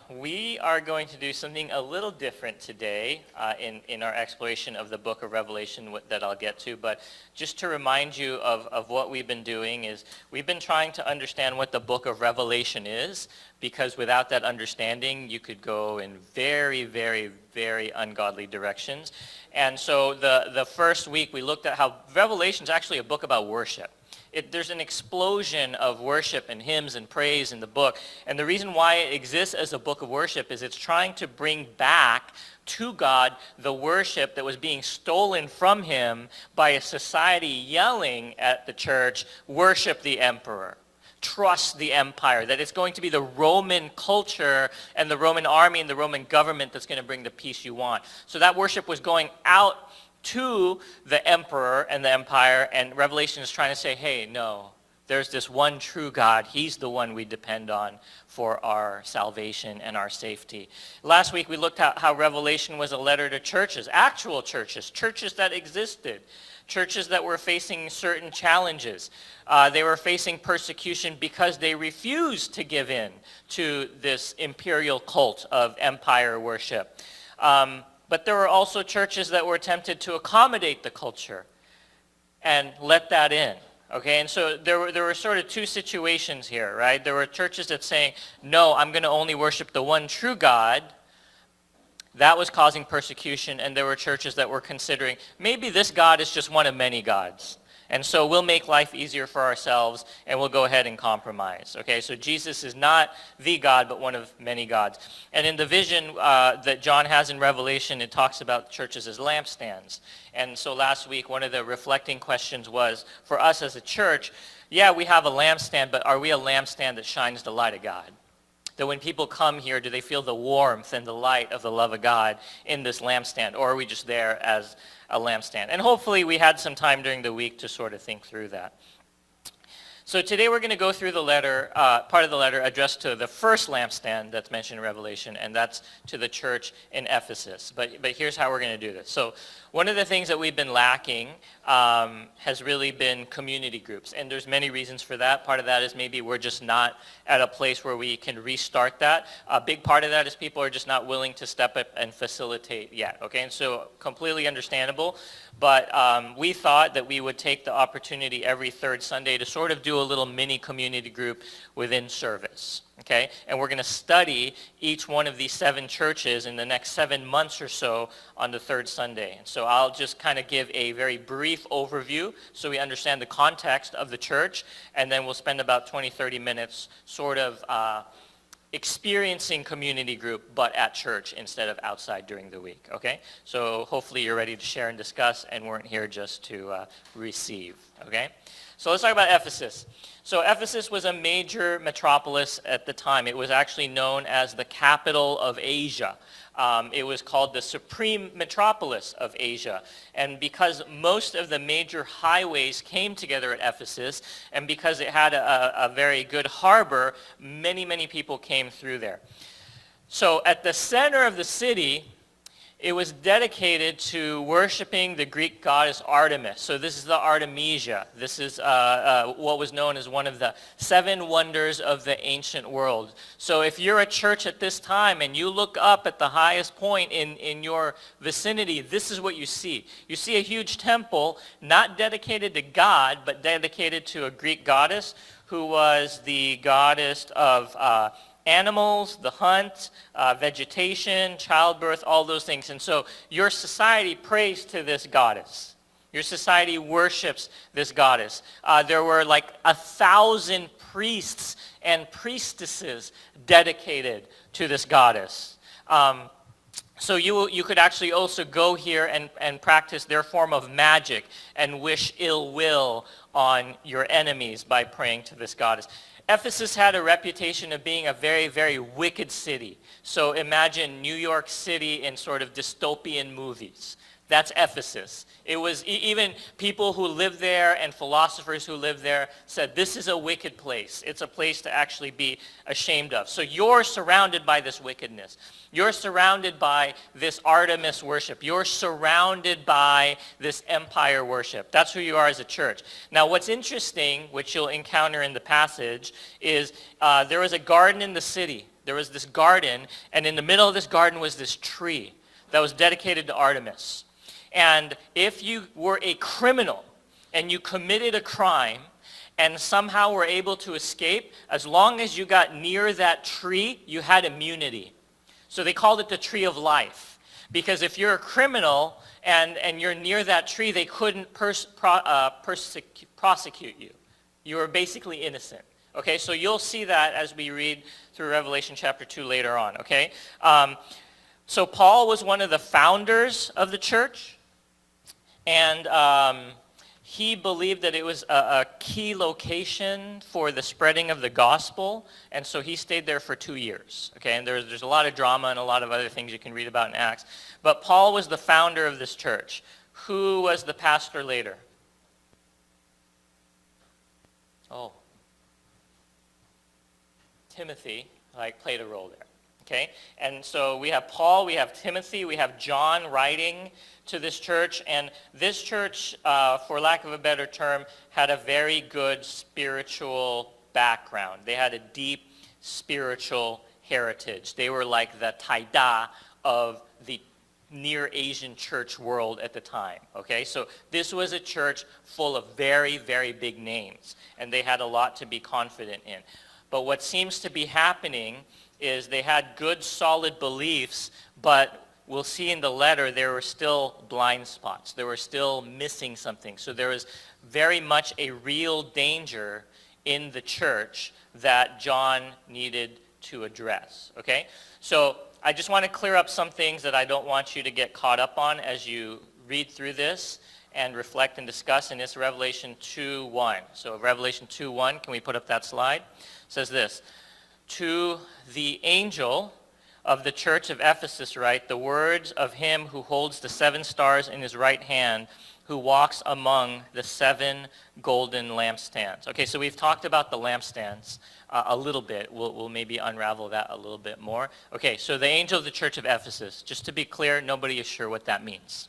We are going to do something a little different today in our exploration of the book of Revelation that I'll get to. But just to remind you of what we've been doing is we've been trying to understand what the book of Revelation is, because without that understanding, you could go in very, very, very ungodly directions. And so the first week, we looked at how Revelation is actually a book about worship. There's an explosion of worship and hymns and praise in the book. And the reason why it exists as a book of worship is it's trying to bring back to God the worship that was being stolen from him by a society yelling at the church, worship the emperor, trust the empire, that it's going to be the Roman culture and the Roman army and the Roman government that's going to bring the peace you want. So that worship was going out to the emperor and the empire, and Revelation is trying to say, hey, no, there's this one true God. He's the one we depend on for our salvation and our safety. Last week we looked at how Revelation was a letter to churches, actual churches, churches that existed, churches that were facing certain challenges. They were facing persecution because they refused to give in to this imperial cult of empire worship. But there were also churches that were tempted to accommodate the culture and let that in. Okay, and so there were sort of two situations here, right? There were churches that saying, no, I'm going to only worship the one true God. That was causing persecution, and there were churches that were considering, maybe this God is just one of many gods. And so we'll make life easier for ourselves, and we'll go ahead and compromise. Okay, so Jesus is not the God, but one of many gods. And in the vision that John has in Revelation, it talks about churches as lampstands. And so last week, one of the reflecting questions was, for us as a church, yeah, we have a lampstand, but are we a lampstand that shines the light of God? That when people come here, do they feel the warmth and the light of the love of God in this lampstand? Or are we just there as a lampstand? And hopefully we had some time during the week to sort of think through that. So today we're going to go through the letter, part of the letter addressed to the first lampstand that's mentioned in Revelation, and that's to the church in Ephesus. But here's how we're going to do this. So one of the things that we've been lacking has really been community groups, and there's many reasons for that. Part of that is maybe we're just not at a place where we can restart that. A big part of that is people are just not willing to step up and facilitate yet, okay? And so completely understandable, but we thought that we would take the opportunity every third Sunday to sort of do a little mini community group within service. Okay, and we're going to study each one of these 7 churches in the next 7 months or so on the third Sunday. And so I'll just kind of give a very brief overview so we understand the context of the church, and then we'll spend about 20-30 minutes sort of experiencing community group, but at church instead of outside during the week. Okay, so hopefully you're ready to share and discuss and weren't here just to receive. Okay, so let's talk about Ephesus. So Ephesus was a major metropolis at the time. It was actually known as the capital of Asia. It was called the supreme metropolis of Asia. And because most of the major highways came together at Ephesus, and because it had a very good harbor, many, many people came through there. So at the center of the city, it was dedicated to worshiping the Greek goddess Artemis. So this is the Artemisia. This is what was known as one of the 7 wonders of the ancient world. So if you're a church at this time and you look up at the highest point in your vicinity, this is what you see. You see a huge temple, not dedicated to God, but dedicated to a Greek goddess who was the goddess of animals, the hunt, vegetation, childbirth, all those things. And so your society prays to this goddess. Your society worships this goddess. There were like 1,000 priests and priestesses dedicated to this goddess. So you could actually also go here and practice their form of magic and wish ill will on your enemies by praying to this goddess. Ephesus had a reputation of being a very, very wicked city. So imagine New York City in sort of dystopian movies. That's Ephesus. It was even people who lived there and philosophers who lived there said, this is a wicked place. It's a place to actually be ashamed of. So you're surrounded by this wickedness. You're surrounded by this Artemis worship. You're surrounded by this empire worship. That's who you are as a church. Now what's interesting, which you'll encounter in the passage, is there was a garden in the city There was this garden, and in the middle of this garden was this tree that was dedicated to Artemis. And if you were a criminal and you committed a crime and somehow were able to escape, as long as you got near that tree, you had immunity. So they called it the tree of life. Because if you're a criminal and you're near that tree, they couldn't prosecute you. You were basically innocent. Okay, so you'll see that as we read through Revelation chapter 2 later on, okay? So Paul was one of the founders of the church, and he believed that it was a key location for the spreading of the gospel, and so he stayed there for 2 years, okay? And there's a lot of drama and a lot of other things you can read about in Acts. But Paul was the founder of this church. Who was the pastor later? Oh. Timothy, played a role there, okay? And so we have Paul, we have Timothy, we have John writing to this church, and this church, for lack of a better term, had a very good spiritual background. They had a deep spiritual heritage. They were like the Taida of the Near Asian church world at the time, okay? So this was a church full of very, very big names, and they had a lot to be confident in. But what seems to be happening is they had good, solid beliefs, but we'll see in the letter there were still blind spots. There were still missing something. So there was very much a real danger in the church that John needed to address, okay? So I just want to clear up some things that I don't want you to get caught up on as you read through this and reflect and discuss, and it's Revelation 2:1. So Revelation 2:1, can we put up that slide? It says this: to the angel of the church of Ephesus write, the words of him who holds the 7 stars in his right hand, who walks among the 7 golden lampstands. Okay, so we've talked about the lampstands a little bit. We'll maybe unravel that a little bit more. Okay, so the angel of the church of Ephesus, just to be clear, nobody is sure what that means.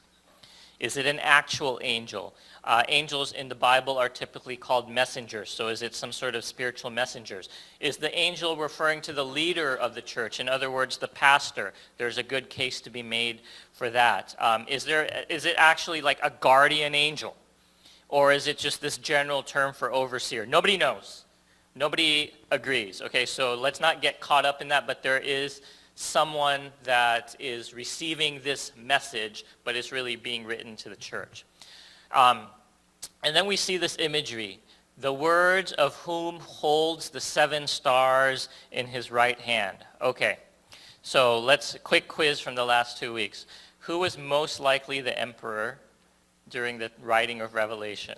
Is it an actual angel? Angels in the Bible are typically called messengers, so is it some sort of spiritual messengers? Is the angel referring to the leader of the church, in other words, the pastor? There's a good case to be made for that. Is it actually like a guardian angel? Or is it just this general term for overseer? Nobody knows. Nobody agrees. Okay, so let's not get caught up in that, but there is someone that is receiving this message, but it's really being written to the church. And then we see this imagery. The words of whom holds the 7 stars in his right hand. Okay, so let's, quick quiz from the last 2 weeks. Who was most likely the emperor during the writing of Revelation?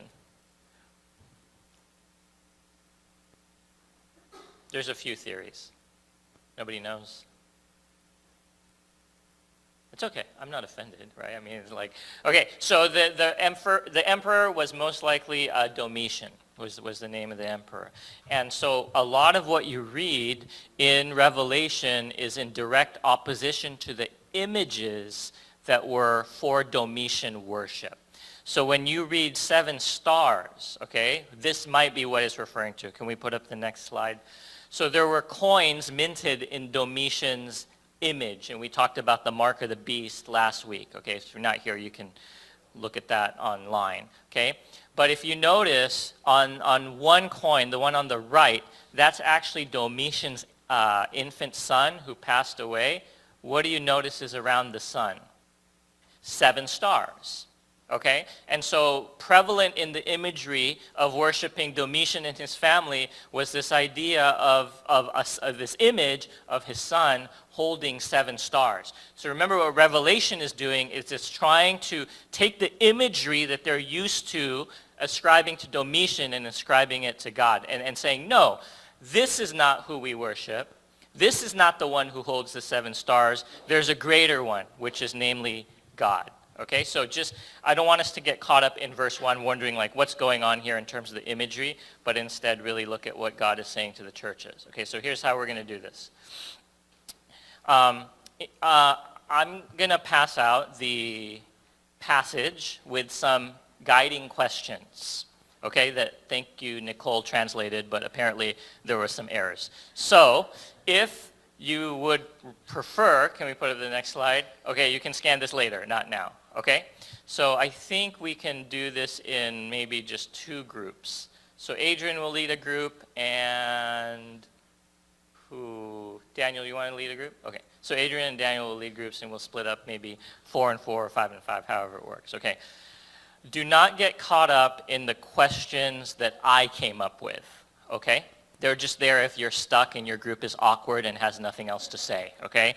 There's a few theories. Nobody knows. It's okay. I'm not offended, right? I mean, it's like, okay. So the emperor was most likely Domitian. Was the name of the emperor. And so a lot of what you read in Revelation is in direct opposition to the images that were for Domitian worship. So when you read 7 stars, okay, this might be what it's referring to. Can we put up the next slide? So there were coins minted in Domitian's image, and we talked about the mark of the beast last week. Okay, so if you're not here, you can look at that online. Okay, but if you notice on one coin, the one on the right, that's actually Domitian's infant son who passed away. What do you notice is around the sun? 7 stars. Okay, and so prevalent in the imagery of worshiping Domitian and his family was this idea of this image of his son holding 7 stars. So remember what Revelation is doing is it's trying to take the imagery that they're used to ascribing to Domitian and ascribing it to God and saying, no, this is not who we worship. This is not the one who holds the 7 stars. There's a greater one, which is namely God. Okay, so just, I don't want us to get caught up in verse 1 wondering like what's going on here in terms of the imagery, but instead really look at what God is saying to the churches. Okay, so here's how we're going to do this. I'm going to pass out the passage with some guiding questions. Okay, that, thank you, Nicole translated, but apparently there were some errors. So if you would prefer, can we put it to the next slide? Okay, you can scan this later, not now, okay? So I think we can do this in maybe just 2 groups. So Adrian will lead a group, and Daniel, you want to lead a group? Okay, so Adrian and Daniel will lead groups, and we'll split up maybe 4 and 4 or 5 and 5, however it works, okay? Do not get caught up in the questions that I came up with, okay? They're just there if you're stuck and your group is awkward and has nothing else to say, okay?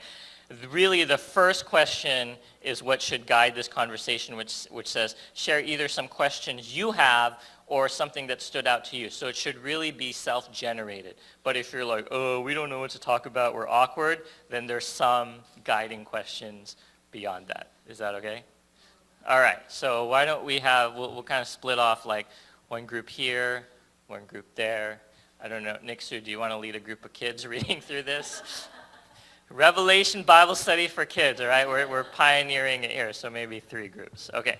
Really, the first question is what should guide this conversation, which says, share either some questions you have or something that stood out to you. So it should really be self-generated. But if you're like, oh, we don't know what to talk about, we're awkward, then there's some guiding questions beyond that. Is that okay? All right, so why don't we we'll kind of split off like one group here, one group there. I don't know, Nixu, do you want to lead a group of kids reading through this? Revelation Bible study for kids, all right? We're pioneering it here, so maybe 3 groups. Okay.